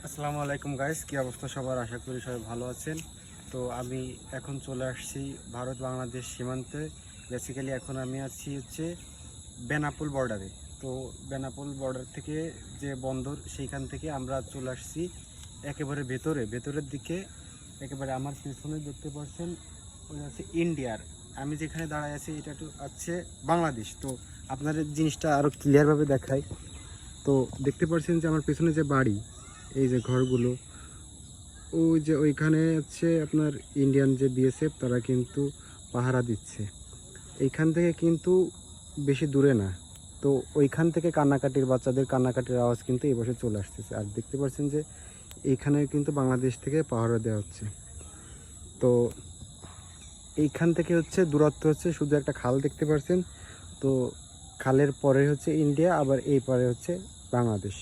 আসসালামু আলাইকুম গাইস, কি অবস্থা সবার? আশা করি সবাই ভালো আছেন। তো আমি এখন চলে আসছি ভারত বাংলাদেশ সীমান্তে। বেসিক্যালি এখন আমি আছি বেনাপোল বর্ডারে। তো বেনাপোল বর্ডার থেকে যে বন্দর, সেইখান থেকে আমরা চলে আসছি একেবারে ভেতরের দিকে। একেবারে আমার পিছনে দেখতে পাচ্ছেন ওই হচ্ছে ইন্ডিয়ার। আমি যেখানে দাঁড়ায় আছি এটা হচ্ছে বাংলাদেশ। তো আপনাদের জিনিসটা আরও ক্লিয়ারভাবে দেখাই। তো দেখতে পাচ্ছেন যে আমার পেছনে যে বাড়ি, এই যে ঘরগুলো, ওই যে ওইখানে আপনার ইন্ডিয়ান যে বিএসএফ তারা কিন্তু পাহারা দিচ্ছে। এইখান থেকে কিন্তু বেশি দূরে না। তো ওইখান থেকে বাচ্চাদের কান্নাকাটির আওয়াজ কিন্তু এই বছর চলে আসতেছে। আর দেখতে পাচ্ছেন যে এইখানে কিন্তু বাংলাদেশ থেকে পাহারা দেওয়া হচ্ছে। তো এইখান থেকে দূরত্ব শুধু একটা খাল দেখতে পাচ্ছেন। তো খালের পরে ইন্ডিয়া, আবার এই পারে বাংলাদেশ।